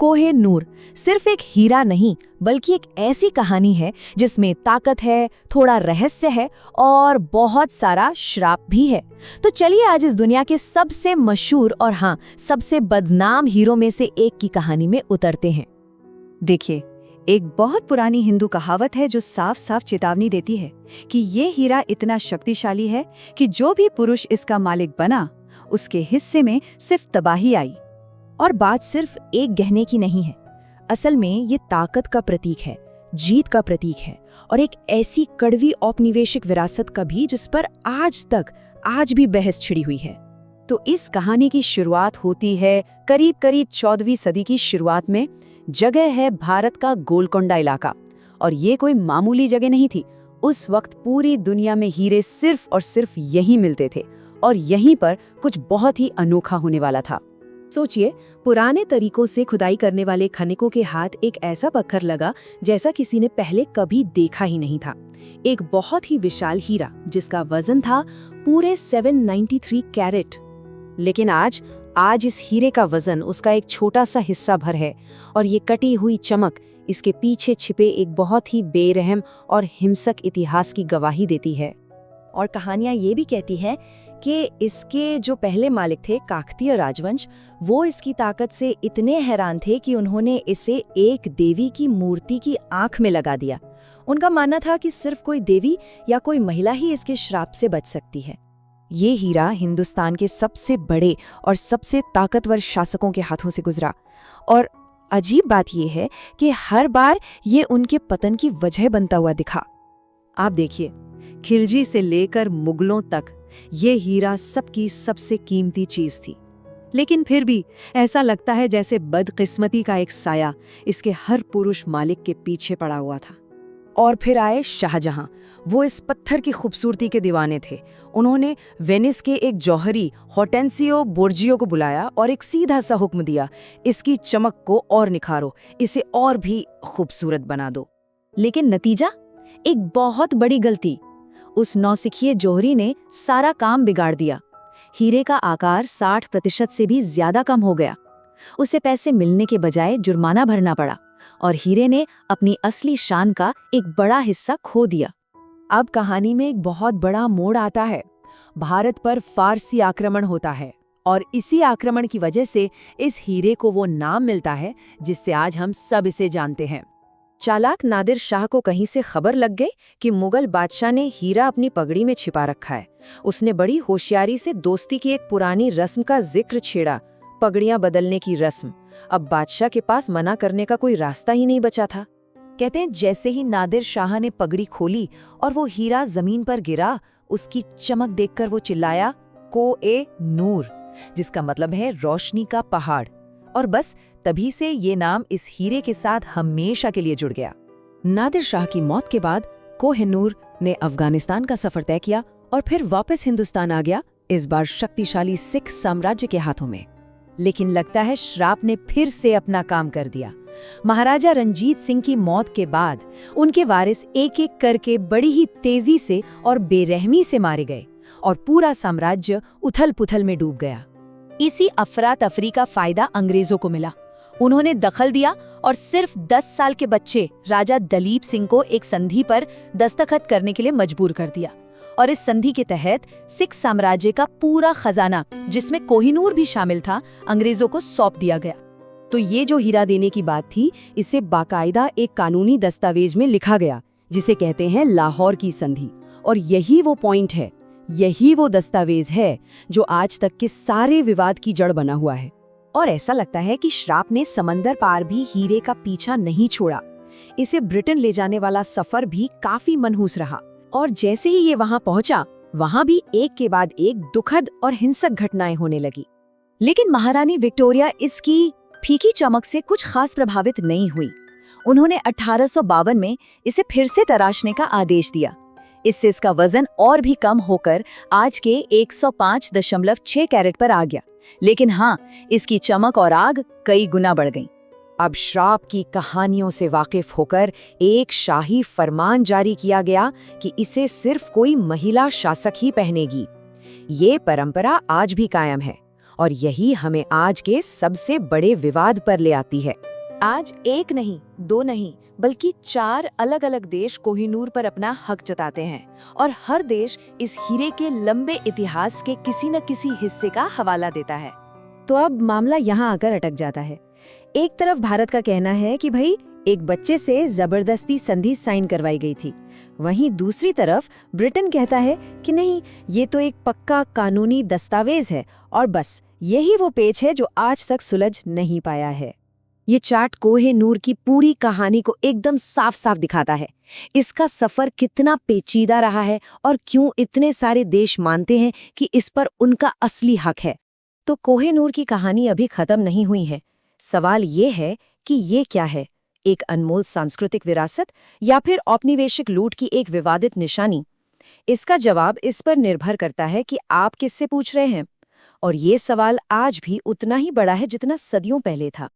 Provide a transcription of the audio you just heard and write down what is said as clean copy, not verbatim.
कोह-ए-नूर सिर्फ एक हीरा नहीं बल्कि एक ऐसी कहानी है जिसमें ताकत है, थोड़ा रहस्य है और बहुत सारा श्राप भी है। तो चलिए आज इस दुनिया के सबसे मशहूर और हाँ सबसे बदनाम हीरो में से एक की कहानी में उतरते हैं। देखिए, एक बहुत पुरानी हिंदू कहावत है जो साफ साफ चेतावनी देती है कि ये हीरा इतना शक्तिशाली है कि जो भी पुरुष इसका मालिक बना उसके हिस्से में सिर्फ तबाही आई। और बात सिर्फ एक गहने की नहीं है, असल में ये ताकत का प्रतीक है, जीत का प्रतीक है और एक ऐसी कड़वी औपनिवेशिक विरासत का भी जिस पर आज भी बहस छिड़ी हुई है। तो इस कहानी की शुरुआत होती है करीब 14वीं सदी की शुरुआत में। जगह है भारत का गोलकोंडा इलाका, और ये कोई मामूली जगह नहीं थी। उस वक्त पूरी दुनिया में हीरे सिर्फ और सिर्फ यहीं मिलते थे और यहीं पर कुछ बहुत ही अनोखा होने वाला था। सोचिए, पुराने तरीकों से खुदाई करने वाले खनिकों के हाथ एक ऐसा पत्थर लगा जैसा किसी ने पहले कभी देखा ही नहीं था। एक बहुत ही विशाल हीरा जिसका वजन था पूरे 793 कैरेट। लेकिन आज इस हीरे का वजन उसका एक छोटा सा हिस्सा भर है, और ये कटी हुई चमक इसके पीछे छिपे एक बहुत ही बेरहम और हिंसक इतिहास की गवाही देती है। और कहानियां ये भी कहती हैं कि इसके जो पहले मालिक थे, काकतीय राजवंश, वो इसकी ताकत से इतने हैरान थे कि उन्होंने इसे एक देवी की मूर्ति की आंख में लगा दिया। उनका मानना था कि सिर्फ कोई देवी या कोई महिला ही इसके श्राप से बच सकती है। ये हीरा हिंदुस्तान के सबसे बड़े और सबसे ताकतवर शासकों के हाथों से गुजरा, और अजीब बात यह है कि हर बार ये उनके पतन की वजह बनता हुआ दिखा। आप देखिए, खिलजी से लेकर मुगलों तक ये हीरा सबकी सबसे कीमती चीज थी, लेकिन फिर भी ऐसा लगता है जैसे बदकिस्मती का एक साया इसके हर पुरुष मालिक के पीछे पड़ा हुआ था। और फिर आए शाहजहां। वो इस पत्थर की खूबसूरती के दीवाने थे। उन्होंने वेनिस के एक जौहरी हॉर्टेंसियो बोर्जियो को बुलाया और एक सीधा सा हुक्म दिया, इसकी चमक को और निखारो, इसे और भी खूबसूरत बना दो। लेकिन नतीजा, एक बहुत बड़ी गलती। उस नौसिखिए जौहरी ने सारा काम बिगाड़ दिया। हीरे का आकार 60% से भी ज्यादा कम हो गया। उसे पैसे मिलने के बजाय जुर्माना भरना पड़ा और हीरे ने अपनी असली शान का एक बड़ा हिस्सा खो दिया। अब कहानी में एक बहुत बड़ा मोड़ आता है। भारत पर फारसी आक्रमण होता है और इसी आक्रमण की वजह से इस हीरे को वो नाम मिलता है जिससे आज हम सब इसे जानते हैं। चालाक नादिर शाह को कहीं से खबर लग गई कि मुगल बादशाह ने हीरा अपनी पगड़ी में छिपा रखा है। उसने बड़ी होशियारी से दोस्ती की एक पुरानी रस्म का जिक्र छेड़ा, पगड़ियां बदलने की रस्म। अब बादशाह के पास मना करने का कोई रास्ता ही नहीं बचा था। कहते हैं जैसे ही नादिर शाह ने पगड़ी खोली और वो हीरा जमीन पर गिरा, उसकी चमक देखकर वो चिल्लाया, कोह-ए-नूर, जिसका मतलब है रोशनी का पहाड़। और बस तभी से ये नाम इस हीरे के साथ हमेशा के लिए जुड़ गया। नादिर शाह की मौत के बाद कोह-ए-नूर ने अफगानिस्तान का सफर तय किया और फिर वापस हिंदुस्तान आ गया, इस बार शक्तिशाली सिख साम्राज्य के हाथों में। लेकिन लगता है श्राप ने फिर से अपना काम कर दिया। महाराजा रंजीत सिंह की मौत के बाद उनके वारिस एक एक करके बड़ी ही तेजी से और बेरहमी से मारे गए और पूरा साम्राज्य उथल पुथल में डूब गया। इसी अफरा तफरी का फायदा अंग्रेजों को मिला। उन्होंने दखल दिया और सिर्फ 10 साल के बच्चे राजा दलीप सिंह को एक संधि पर दस्तखत करने के लिए मजबूर कर दिया, और इस संधि के तहत सिख साम्राज्य का पूरा खजाना, जिसमें कोहिनूर भी शामिल था, अंग्रेजों को सौंप दिया गया। तो ये जो हीरा देने की बात थी, इसे बाकायदा एक कानूनी दस्तावेज में लिखा गया जिसे कहते हैं लाहौर की संधि। और यही वो पॉइंट है, यही वो दस्तावेज है जो आज तक के सारे विवाद की जड़ बना हुआ है। और ऐसा लगता है कि श्राप ने समंदर पार भी हीरे का पीछा नहीं छोड़ा। इसे ब्रिटेन ले जाने वाला सफर भी काफी मनहूस रहा, और जैसे ही ये वहां पहुंचा, वहां भी एक के बाद एक दुखद और हिंसक घटनाएं होने लगी। लेकिन महारानी विक्टोरिया इसकी फीकी चमक से कुछ खास प्रभावित नहीं हुई। उन्होंने 1852 में इसे फिर से तराशने का आदेश दिया। इससे इसका वजन और भी कम होकर आज के 105.6 कैरेट पर आ गया। लेकिन हाँ, इसकी चमक और आग कई गुना बढ़ गई। अब श्राप की कहानियों से वाकिफ होकर एक शाही फरमान जारी किया गया कि इसे सिर्फ कोई महिला शासक ही पहनेगी। ये परंपरा आज भी कायम है और यही हमें आज के सबसे बड़े विवाद पर ले आती है। आज एक नहीं, दो नहीं, बल्कि 4 अलग-अलग देश कोहिनूर पर अपना हक जताते हैं और हर देश इस हीरे के लंबे इतिहास के किसी न किसी हिस्से का हवाला देता है। तो अब मामला यहाँ आकर अटक जाता है। एक तरफ भारत का कहना है कि भाई एक बच्चे से जबरदस्ती संधि साइन करवाई गई थी, वहीं दूसरी तरफ ब्रिटेन कहता है कि नहीं, ये तो एक पक्का कानूनी दस्तावेज है और बस यही वो पेच है जो आज तक सुलझ नहीं पाया है। ये चार्ट कोहिनूर की पूरी कहानी को एकदम साफ साफ दिखाता है। इसका सफर कितना पेचीदा रहा है और क्यों इतने सारे देश मानते हैं कि इस पर उनका असली हक है। तो कोहिनूर की कहानी अभी खत्म नहीं हुई है। सवाल ये है कि ये क्या है, एक अनमोल सांस्कृतिक विरासत या फिर औपनिवेशिक लूट की एक विवादित निशानी? इसका जवाब इस पर निर्भर करता है कि आप किससे पूछ रहे हैं, और ये सवाल आज भी उतना ही बड़ा है जितना सदियों पहले था।